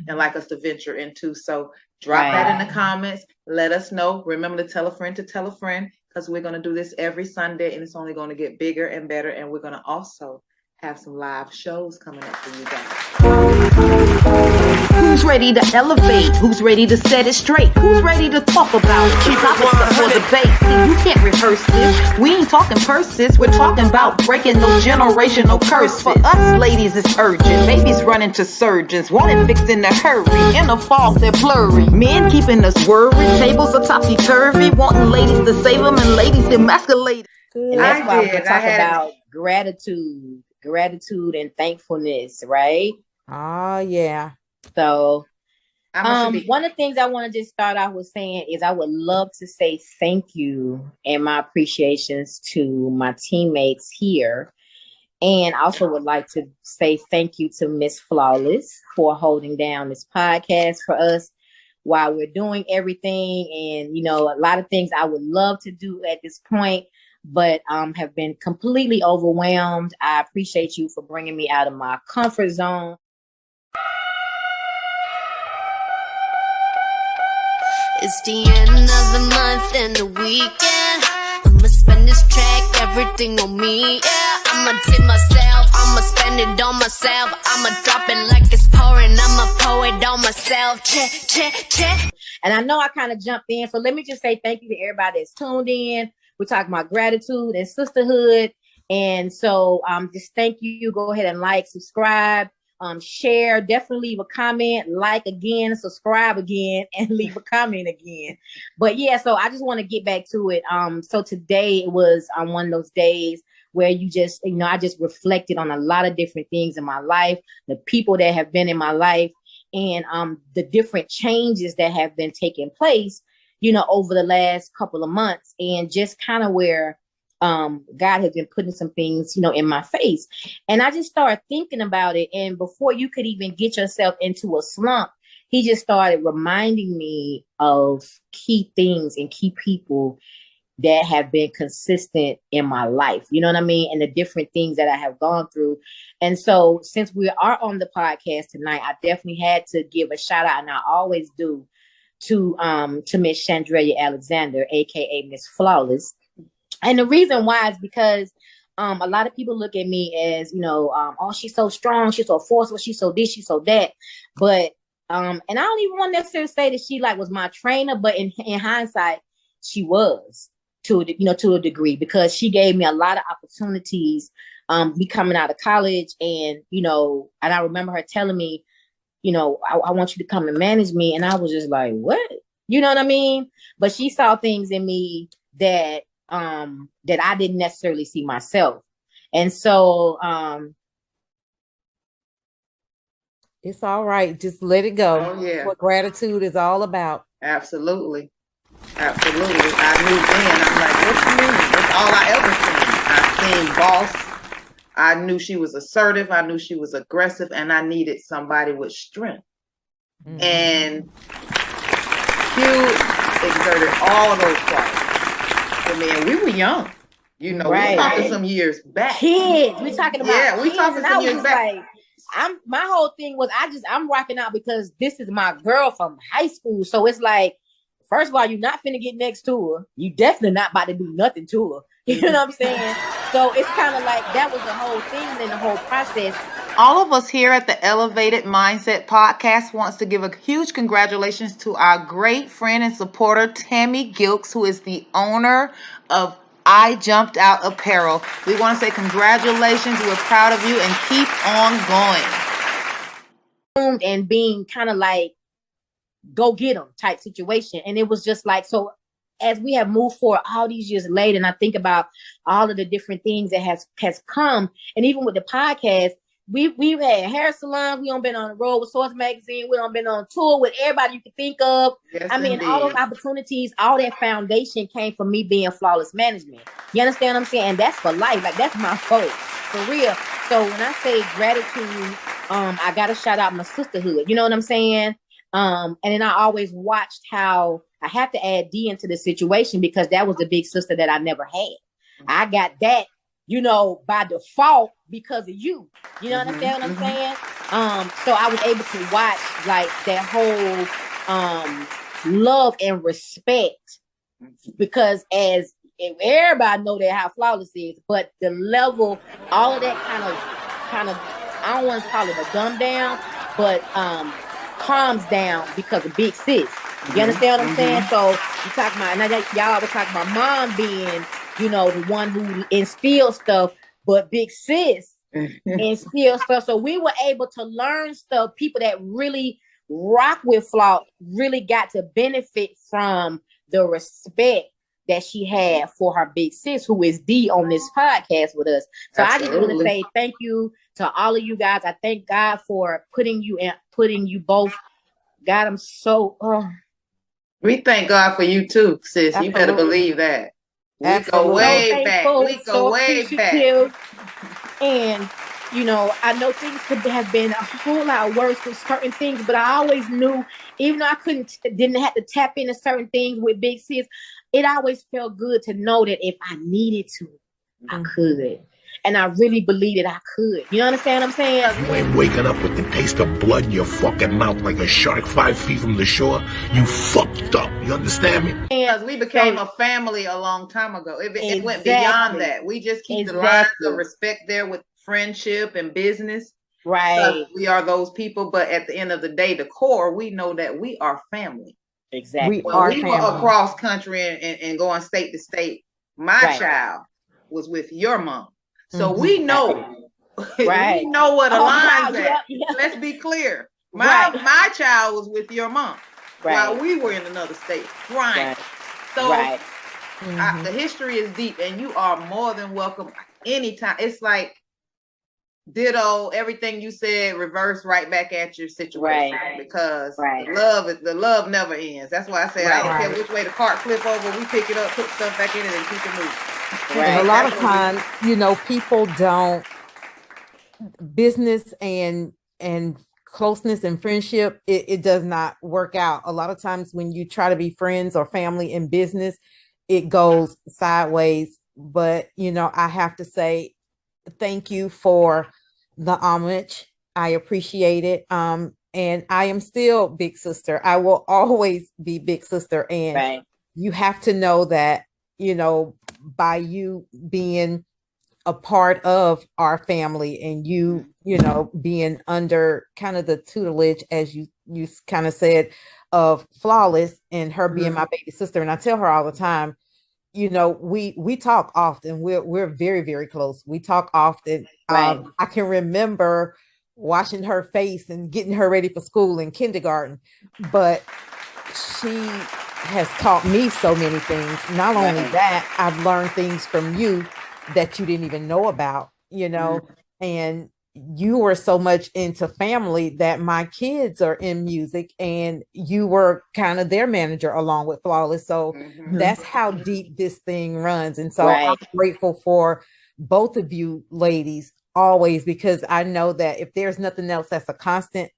and like us to venture into. So drop that in the comments. Let us know. Remember to tell a friend, because we're going to do this every Sunday, and it's only going to get bigger and better. And we're going to also have some live shows coming up for you guys. Who's ready to elevate? Who's ready to set it straight? Who's ready to talk about it? Keep topics for debate. See, you can't rehearse this. We ain't talking purses. We're talking about breaking those generational curses. For us ladies, it's urgent. Babies running to surgeons, wanting fixed in a hurry. In the fog, they're blurry. Men keeping us worried. Tables are topsy-turvy. Wanting ladies to save them and ladies emasculated. And that's why we talk about gratitude and thankfulness, right? Oh, yeah. So one of the things I want to just start out with saying is I would love to say thank you and my appreciations to my teammates here. And also would like to say thank you to Miss Flawless for holding down this podcast for us while we're doing everything. And, you know, a lot of things I would love to do at this point, but have been completely overwhelmed. I appreciate you for bringing me out of my comfort zone. It's the end of the month and the weekend. I'ma spend this track, everything on me. Yeah, I'ma tip myself, I'ma spend it on myself. I'ma drop it like it's pouring, I'ma pour it on myself. Check, check, check. And I know I kind of jumped in, so let me just say thank you to everybody that's tuned in. We're talking about gratitude and sisterhood. And so just thank you. Go ahead and like, subscribe. Share, definitely leave a comment, like again, subscribe again, and leave a comment again. But yeah, so I just want to get back to it. So today it was one of those days where you just, you know, I just reflected on a lot of different things in my life, the people that have been in my life, and the different changes that have been taking place, you know, over the last couple of months, and just kind of where God has been putting some things, you know, in my face. And I just started thinking about it. And before you could even get yourself into a slump, he just started reminding me of key things and key people that have been consistent in my life. You know what I mean? And the different things that I have gone through. And so since we are on the podcast tonight, I definitely had to give a shout out, and I always do, to Miss Chandrelia Alexander, aka Miss Flawless. And the reason why is because a lot of people look at me as, you know, oh, she's so strong, she's so forceful, she's so this, she's so that. But and I don't even want to necessarily say that she like was my trainer, but in hindsight, she was to a degree, because she gave me a lot of opportunities, me coming out of college, and you know, and I remember her telling me, you know, I want you to come and manage me, and I was just like, what? You know what I mean? But she saw things in me that that I didn't necessarily see myself. And so it's all right. Just let it go. Oh, yeah. What gratitude is all about. Absolutely. Absolutely. I knew then. I'm like, what you mean? That's all I ever seen. I seen boss. I knew she was assertive. I knew she was aggressive, and I needed somebody with strength. Mm-hmm. And Hugh exerted all of those qualities. Man, we were young, you know. Right. We're talking some years back. Kids, we're talking about. Yeah, we talking some years back. Like, my whole thing was I'm rocking out because this is my girl from high school. So it's like, first of all, you're not finna get next to her. You definitely not about to do nothing to her. You know what I'm saying? So it's kind of like that was the whole thing and the whole process. All of us here at the Elevated Mindset Podcast wants to give a huge congratulations to our great friend and supporter, Tammy Gilks, who is the owner of I Jumped Out Apparel. We want to say congratulations. We're proud of you, and keep on going. And being kind of like, go get them type situation. And it was just like, so as we have moved forward all these years later, and I think about all of the different things that has come, and even with the podcast, we've had hair salons, we done been on the road with Source Magazine, we done been on tour with everybody you can think of. Yes, I mean, indeed. All those opportunities, all that foundation came from me being flawless management. You understand what I'm saying? And that's for life. Like, that's my goal, for real. So when I say gratitude, I gotta shout out my sisterhood. You know what I'm saying? And then I always watched how I have to add D into the situation, because that was the big sister that I never had. I got that, you know, by default because of you. You know what I'm saying? So I was able to watch like that whole love and respect, because as everybody know that how flawless is, but the level, all of that kind of I don't want to call it a dumb down, but calms down because of Big Sis. You understand what I'm saying? So you talking about, now that y'all was talking about mom being, the one who instills stuff, but Big Sis instilled stuff. So we were able to learn stuff. People that really rock with Flaw really got to benefit from the respect that she had for her big sis, who is D on this podcast with us. So I just want to say thank you to all of you guys. I thank God for putting you both. God, I'm so We thank God for you too, sis. You better Absolutely. believe that. We go Absolutely. so way back. thankful, We go so way back. appreciative. And I know things could have been a whole lot worse with certain things, but I always knew, even though I didn't have to tap into certain things with Big Sis, it always felt good to know that if I needed to, I could. And I really believe that I could. You understand what I'm saying? You ain't waking up with the taste of blood in your fucking mouth like a shark 5 feet from the shore. You fucked up. You understand me? Because we became a family a long time ago. It went beyond that. We just keep the lines of respect there with friendship and business. Right. We are those people, but at the end of the day, the core, we know that we are family. Exactly. When we were across country and going state to state, my child was with your mom. So we know, we know what aligns at. Let's be clear. My child was with your mom while we were in another state. Right. So the history is deep, and you are more than welcome anytime. It's like ditto, everything you said, reverse right back at your situation, because the love never ends. That's why I said I don't care which way the cart flip over, we pick it up, put stuff back in it, and keep it moving. And a lot of times, people don't, business and closeness and friendship, it does not work out. A lot of times when you try to be friends or family in business, it goes sideways. But I have to say thank you for the homage. I appreciate it. And I am still big sister. I will always be big sister. And you have to know that, by you being a part of our family, and you being under kind of the tutelage, as you kind of said, of Flawless, and her being my baby sister. And I tell her all the time, we talk often. We're very, very close. We talk often. I can remember washing her face and getting her ready for school in kindergarten, but she has taught me so many things. Not only that, I've learned things from you that you didn't even know about, and you were so much into family that my kids are in music, and you were kind of their manager along with Flawless. So that's how deep this thing runs. And so I'm grateful for both of you ladies always, because I know that if there's nothing else that's a constant,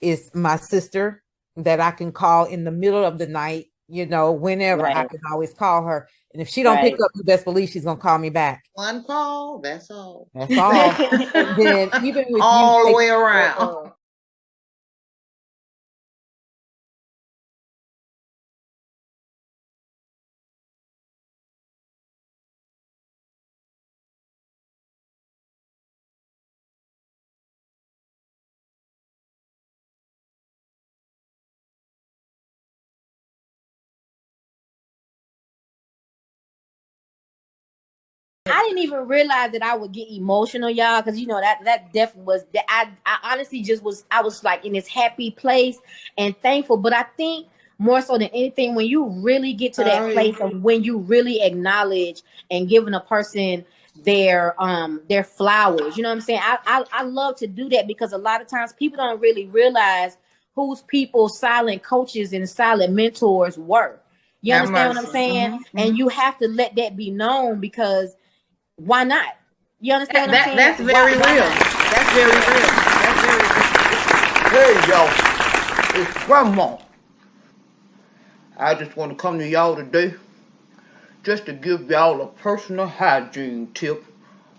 is my sister that I can call in the middle of the night, whenever. I can always call her. And if she don't pick up, you best believe she's gonna call me back. One call, that's all. That's all. And then even with all the way around. I didn't even realize that I would get emotional, y'all, because that definitely was that. I honestly I was like in this happy place and thankful. But I think more so than anything, when you really get to that place of when you really acknowledge and giving a person their flowers, you know what I'm saying? I love to do that, because a lot of times people don't really realize whose people silent coaches and silent mentors were. You understand what I'm saying? And you have to let that be known, because why not? You understand what I'm saying? That's very real. That's very real. That's very real. Hey, y'all. It's Grandma. I just want to come to y'all today just to give y'all a personal hygiene tip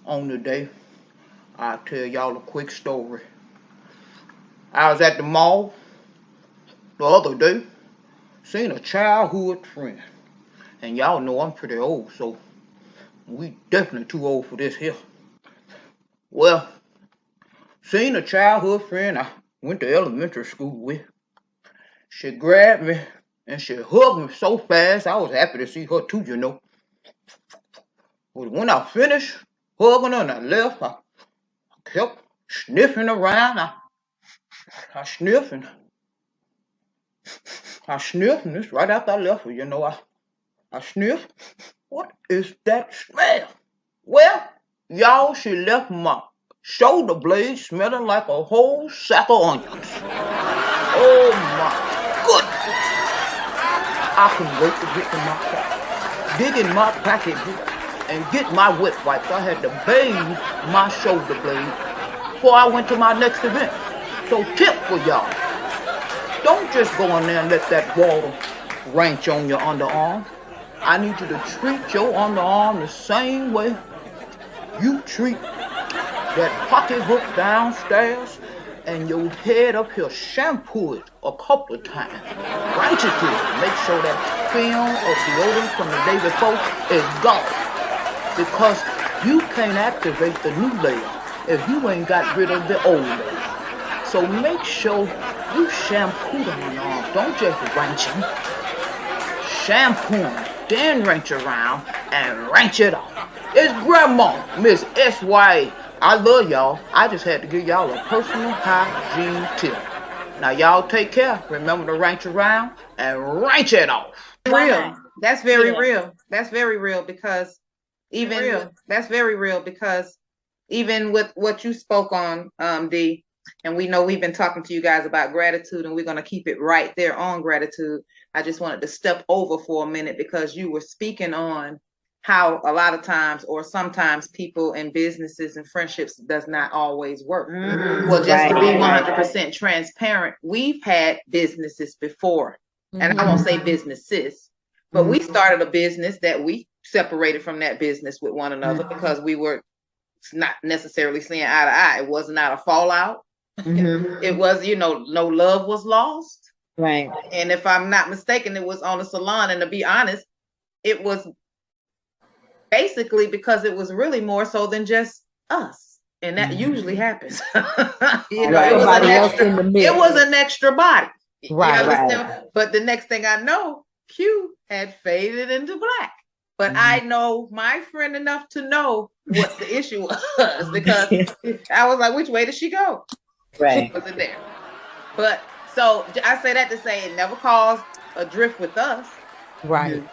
on the day. I'll tell y'all a quick story. I was at the mall the other day, seen a childhood friend. And y'all know I'm pretty old, so we definitely too old for this here. Well, seen a childhood friend I went to elementary school with. She grabbed me and she hugged me so fast, I was happy to see her too, you know. But when I finished hugging her and I left, I kept sniffing around. I sniffed and it's right after I left her, you know. I sniffed. What is that smell? Well, y'all, she left my shoulder blade smelling like a whole sack of onions. Oh my goodness. I couldn't wait to get to my pocket, dig in my pocketbook, and get my wet wipes. I had to bathe my shoulder blade before I went to my next event. So tip for y'all, don't just go in there and let that water ranch on your underarm. I need you to treat your underarm the same way you treat that pocketbook downstairs and your head up here. Shampoo it a couple of times. Ranch it to it. Make sure that film of deodorant from the day before is gone. Because you can't activate the new layer if you ain't got rid of the old layer. So make sure you shampoo them underarms. Don't just ranch them. Shampoo them, then wrench around and wrench it off. It's Grandma, Miss S.Y.A. I love y'all. I just had to give y'all a personal hygiene tip. Now y'all take care. Remember to wrench around and wrench it off. Real. That's very Yeah. real. That's very real because that's very real because even with what you spoke on, D, and we know we've been talking to you guys about gratitude and we're going to keep it right there on gratitude. I just wanted to step over for a minute because you were speaking on how a lot of times or sometimes people in businesses and friendships does not always work. Well, just to be 100% transparent, we've had businesses before, and I won't say businesses, but we started a business that we separated from that business with one another because we were not necessarily seeing eye to eye. It was not a fallout. It was, no love was lost. Right. And if I'm not mistaken, it was on a salon. And to be honest, it was basically because it was really more so than just us. And that usually happens. It was an extra body. Right. But the next thing I know, Q had faded into black. But I know my friend enough to know what the issue was because I was like, which way did she go? Right. She wasn't there. But so I say that to say it never caused a drift with us. Right.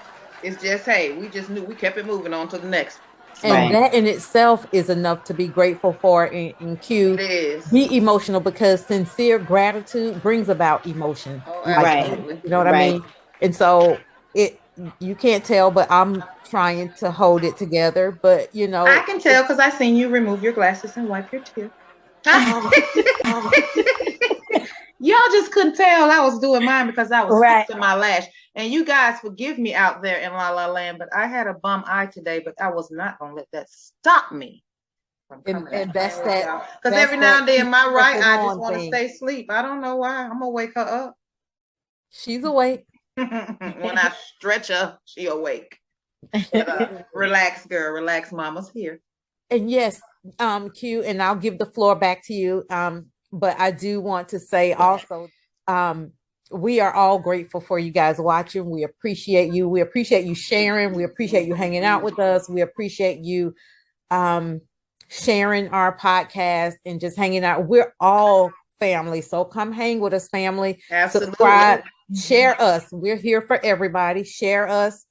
It's just, hey, we just knew we kept it moving on to the next. And that in itself is enough to be grateful for. In Q, It is. be emotional because sincere gratitude brings about emotion. Oh, absolutely. You know what I mean? And so you can't tell, but I'm trying to hold it together. But I can tell because I seen you remove your glasses and wipe your tears. Y'all just couldn't tell I was doing mine because I was fixing my lash. And you guys forgive me out there in La La Land, but I had a bum eye today, but I was not gonna let that stop me. And that's that. Because every now and then my right eye just want to stay asleep. I don't know why. I'm gonna wake her up. She's awake. When I stretch her, she awake. But, relax, girl. Relax, mama's here. And yes, Q, and I'll give the floor back to you. But I do want to say also, we are all grateful for you guys watching. We appreciate you. We appreciate you sharing. We appreciate you hanging out with us. We appreciate you sharing our podcast and just hanging out. We're all family. So come hang with us, family. Absolutely. Subscribe, share us. We're here for everybody. Share us.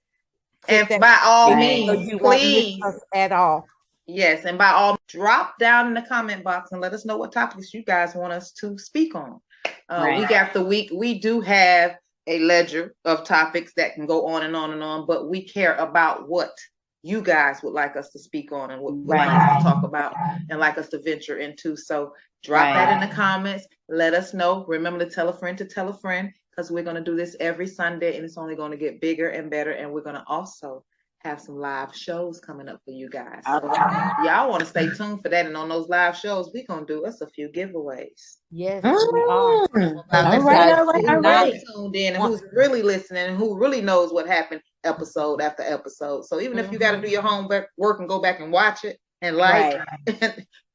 And by all means, so you won't miss us at all. Yes, and by all, drop down in the comment box and let us know what topics you guys want us to speak on. Week after week, we do have a ledger of topics that can go on and on and on, but we care about what you guys would like us to speak on and what would like us to talk about and like us to venture into. So drop that in the comments. Let us know. Remember to tell a friend because we're going to do this every Sunday and it's only going to get bigger and better. And we're going to also have some live shows coming up for you guys. All So right. y'all want to stay tuned for that. And on those live shows, we gonna do us a few giveaways. Yes, we are. Mm. Now, All let's right, see all right, who's all really right. tuned in and who's really listening and who really knows what happened episode after episode. So even if you got to do your homework and go back and watch it and like,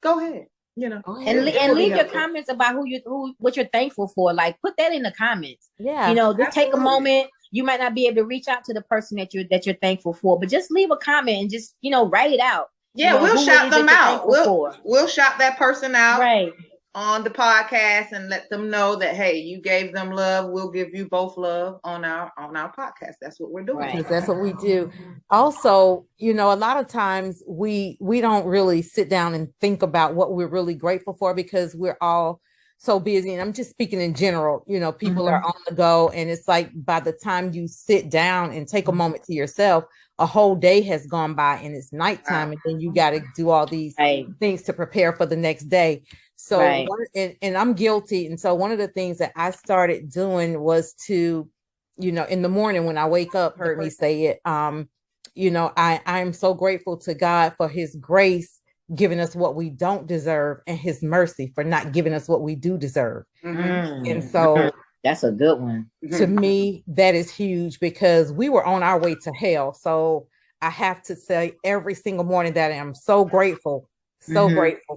go ahead. You know, And it will be leave your helpful. comments about what you're thankful for. Like, put that in the comments. Yeah. You know, just take a Absolutely. moment. You might not be able to reach out to the person that you're thankful for, but just leave a comment and just, write it out. Yeah, You know, we'll who it shout is that them you're out. thankful for. We'll shout that person out Right. on the podcast and let them know that, hey, you gave them love. We'll give you both love on our podcast. That's what we're doing. Right. Because that's what we do. Also, a lot of times we don't really sit down and think about what we're really grateful for because we're all so busy. And I'm just speaking in general, people are on the go, and it's like by the time you sit down and take a moment to yourself, a whole day has gone by and it's nighttime, and then you got to do all these things to prepare for the next day. So, and I'm guilty. And so one of the things that I started doing was to, in the morning when I wake up, heard me say it, I'm so grateful to God for his grace, giving us what we don't deserve, and his mercy for not giving us what we do deserve. And so that's a good one. To me, that is huge because we were on our way to hell. So I have to say every single morning that I am so grateful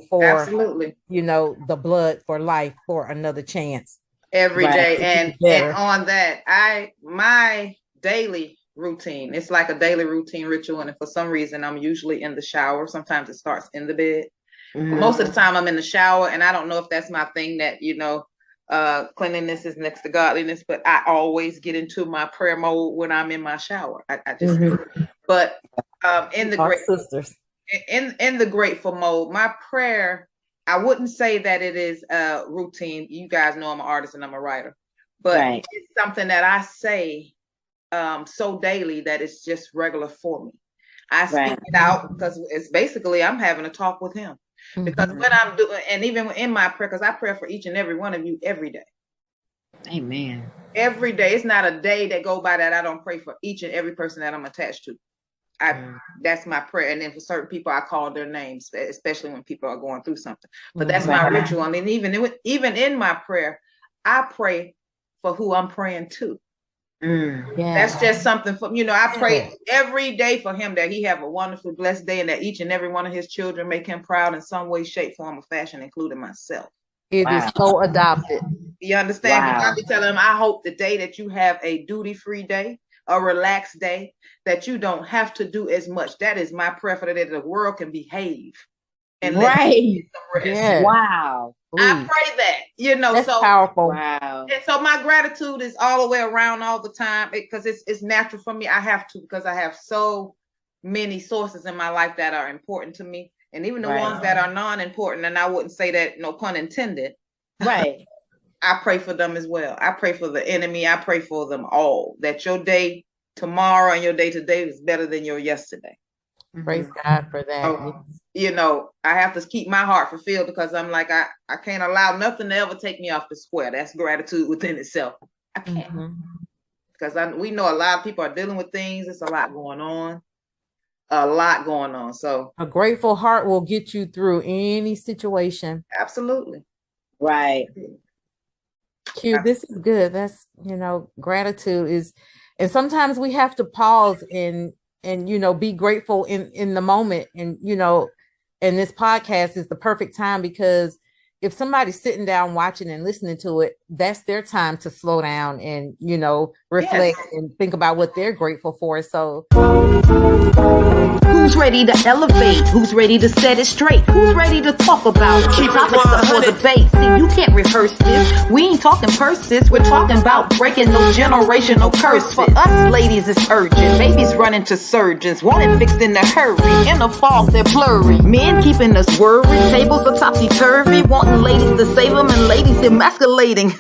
for absolutely, the blood for life, for another chance every day. And on that, my daily routine, it's like a daily routine ritual. And for some reason, I'm usually in the shower. Sometimes it starts in the bed. Most of the time I'm in the shower, and I don't know if that's my thing that, cleanliness is next to godliness, but I always get into my prayer mode when I'm in my shower. I just, but in the sisters. In the grateful mode, my prayer, I wouldn't say that it is a routine. You guys know I'm an artist and I'm a writer, but it's something that I say so daily that it's just regular for me. I speak it out because it's basically I'm having a talk with him. Because when I'm doing, and even in my prayer, because I pray for each and every one of you every day. Amen. Every day. It's not a day that go by that I don't pray for each and every person that I'm attached to. That's my prayer. And then for certain people, I call their names, especially when people are going through something. But that's my ritual. And even in my prayer, I pray for who I'm praying to. That's just something for I pray every day for him that he have a wonderful, blessed day, and that each and every one of his children make him proud in some way, shape, form, or fashion, including myself. It is so adopted. You understand? I be telling him, I hope the day that you have a duty-free day, a relaxed day, that you don't have to do as much. That is my prayer for the day that the world can behave. And wow. I pray that, That's so powerful. Wow. And so my gratitude is all the way around all the time because it's natural for me. I have to, because I have so many sources in my life that are important to me. And even the ones that are non-important, and I wouldn't say that, no pun intended. Right. I pray for them as well. I pray for the enemy. I pray for them all. That your day tomorrow and your day today is better than your yesterday. Praise God for that. So, I have to keep my heart fulfilled because I'm like, I can't allow nothing to ever take me off the square. That's gratitude within itself. I can't. Because we know a lot of people are dealing with things. There's a lot going on. So a grateful heart will get you through any situation. Absolutely. Right. Q, this is good. That's, gratitude is, and sometimes we have to pause and be grateful in the moment. And, and this podcast is the perfect time because if somebody's sitting down watching and listening to it, that's their time to slow down and, reflect and think about what they're grateful for. So who's ready to elevate? Who's ready to set it straight? Who's ready to talk about topics up for debate? See, you can't rehearse this. We ain't talking purses. We're talking about breaking those generational curses. For us ladies, it's urgent. Babies running to surgeons, wanting fixed in a hurry. In the fog, they're blurry. Men keeping us worried. Tables are topsy-turvy. Wanting ladies to save them and ladies emasculating.